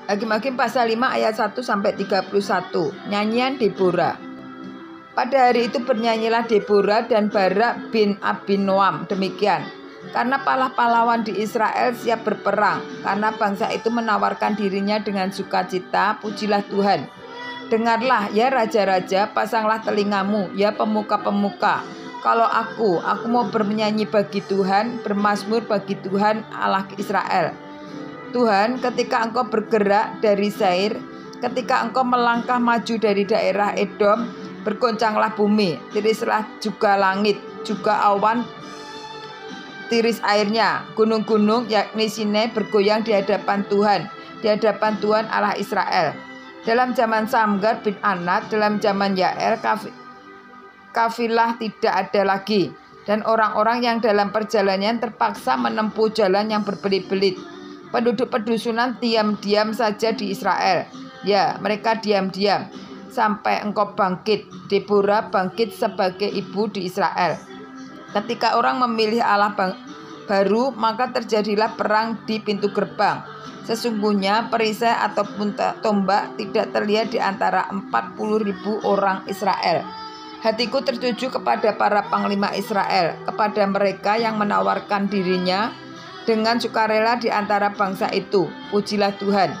Hakim-Hakim pasal 5 ayat 1 sampai 31. Nyanyian Deborah. Pada hari itu bernyanyilah Deborah dan Barak bin Abinoam demikian. Karena pahlawan di Israel siap berperang, karena bangsa itu menawarkan dirinya dengan sukacita, pujilah Tuhan. Dengarlah ya raja-raja, pasanglah telingamu ya pemuka-pemuka. Kalau aku mau bernyanyi bagi Tuhan, bermazmur bagi Tuhan Allah Israel. Tuhan, ketika engkau bergerak dari Seir, ketika engkau melangkah maju dari daerah Edom, bergoncanglah bumi, tirislah juga langit, juga awan tiris airnya. Gunung-gunung yakni Sinai bergoyang di hadapan Tuhan, di hadapan Tuhan Allah Israel. Dalam zaman Samgar bin Anat, dalam zaman Yael, kafilah tidak ada lagi, dan orang-orang yang dalam perjalanan terpaksa menempuh jalan yang berbelit-belit. Penduduk pedusunan diam-diam saja di Israel. Ya, mereka diam-diam sampai engkau bangkit. Deborah bangkit sebagai ibu di Israel. Ketika orang memilih Allah baru, maka terjadilah perang di pintu gerbang. Sesungguhnya perisai ataupun tombak tidak terlihat di antara 40.000 orang Israel. Hatiku tertuju kepada para panglima Israel, kepada mereka yang menawarkan dirinya dengan sukarela di antara bangsa itu. Pujilah Tuhan.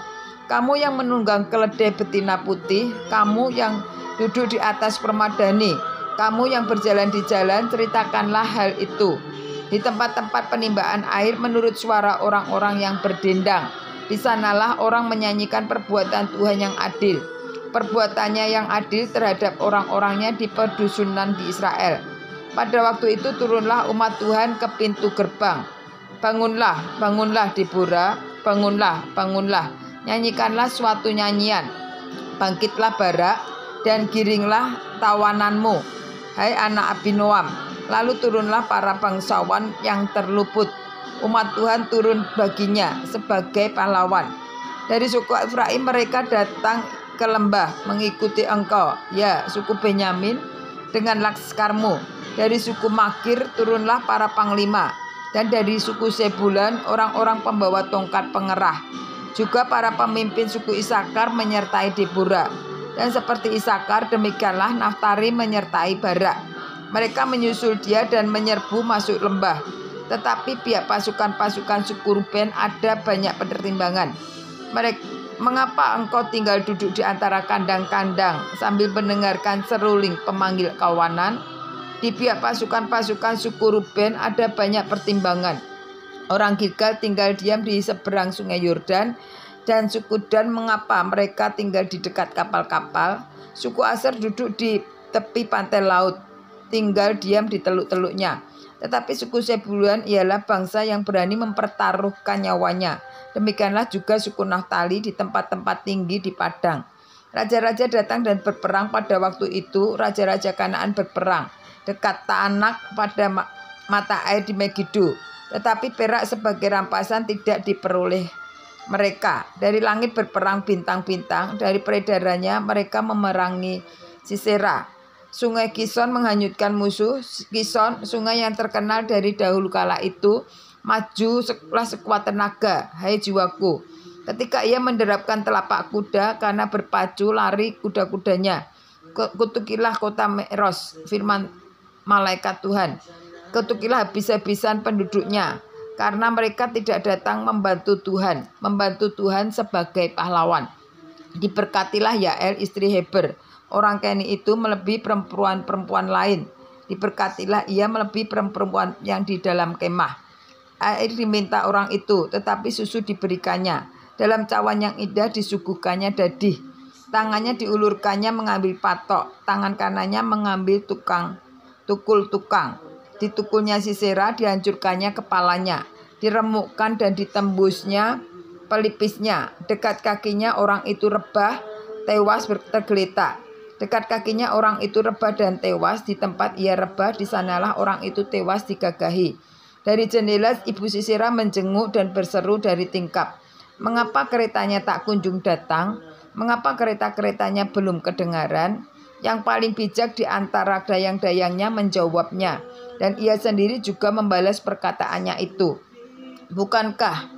Kamu yang menunggang keledai betina putih, kamu yang duduk di atas permadani, kamu yang berjalan di jalan, ceritakanlah hal itu. Di tempat-tempat penimbaan air menurut suara orang-orang yang berdendang. Di sanalah orang menyanyikan perbuatan Tuhan yang adil. Perbuatannya yang adil terhadap orang-orangnya di pedusunan di Israel. Pada waktu itu turunlah umat Tuhan ke pintu gerbang. Bangunlah, bangunlah Deborah, bangunlah, bangunlah. Nyanyikanlah suatu nyanyian. Bangkitlah Barak dan giringlah tawananmu, hai anak Abinoam. Lalu turunlah para bangsawan yang terluput. Umat Tuhan turun baginya sebagai pahlawan. Dari suku Efraim mereka datang ke lembah mengikuti engkau, ya suku Benyamin dengan laskarmu. Dari suku Makir turunlah para panglima, dan dari suku Sebulan orang-orang pembawa tongkat pengerah. Juga para pemimpin suku Isakar menyertai Deborah. Dan seperti Isakar demikianlah Naftali menyertai Barak. Mereka menyusul dia dan menyerbu masuk lembah. Tetapi pihak pasukan-pasukan suku Ruben ada banyak pertimbangan. Mengapa engkau tinggal duduk di antara kandang-kandang sambil mendengarkan seruling pemanggil kawanan? Di pihak pasukan-pasukan suku Ruben ada banyak pertimbangan. Orang Gilgal tinggal diam di seberang sungai Yordan, dan suku Dan mengapa mereka tinggal di dekat kapal-kapal? Suku Aser duduk di tepi pantai laut, tinggal diam di teluk-teluknya. Tetapi suku Sebulan ialah bangsa yang berani mempertaruhkan nyawanya. Demikianlah juga suku Naftali di tempat-tempat tinggi di padang. Raja-raja datang dan berperang pada waktu itu. Raja-raja Kanaan berperang dekat Taanak pada mata air di Megido. Tetapi perak sebagai rampasan tidak diperoleh mereka. Dari langit berperang bintang-bintang, dari peredarannya mereka memerangi Sisera. Sungai Kison menghanyutkan musuh. Kison, sungai yang terkenal dari dahulu kala itu, maju sekuat tenaga, hai jiwaku. Ketika ia menderapkan telapak kuda, karena berpacu lari kuda-kudanya. Kutukilah kota Meros, firman malaikat Tuhan. Kutukilah habis-habisan penduduknya, karena mereka tidak datang membantu Tuhan sebagai pahlawan. Diberkatilah Yael istri Heber. Orang Keni itu melebihi perempuan-perempuan lain. Diberkatilah ia melebihi perempuan yang di dalam kemah. Air diminta orang itu, tetapi susu diberikannya. Dalam cawan yang indah disuguhkannya dadih. Tangannya diulurkannya mengambil patok, tangan kanannya mengambil tukul tukang. Ditukulnya Sisera, dihancurkannya kepalanya, diremukkan dan ditembusnya pelipisnya. Dekat kakinya orang itu rebah, tewas tergeletak. Dekat kakinya orang itu rebah dan tewas. Di tempat ia rebah, di sanalah orang itu tewas digagahi. Dari jendela ibu Sisera menjenguk dan berseru dari tingkap, mengapa keretanya tak kunjung datang? Mengapa kereta-keretanya belum kedengaran? Yang paling bijak di antara dayang-dayangnya menjawabnya, dan ia sendiri juga membalas perkataannya itu. Bukankah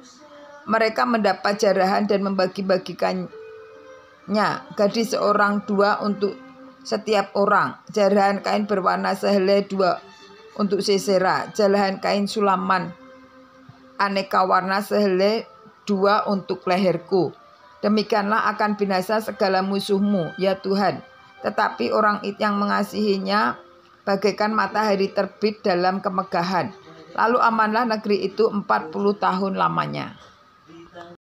mereka mendapat jarahan dan membagi-bagikannya, gadis seorang 2 untuk setiap orang, jarahan kain berwarna sehelai 2 untuk Sisera, jarahan kain sulaman aneka warna sehelai 2 untuk leherku. Demikianlah akan binasa segala musuhmu, ya Tuhan. Tetapi orang yang mengasihinya bagaikan matahari terbit dalam kemegahan. Lalu amanlah negeri itu 40 tahun lamanya.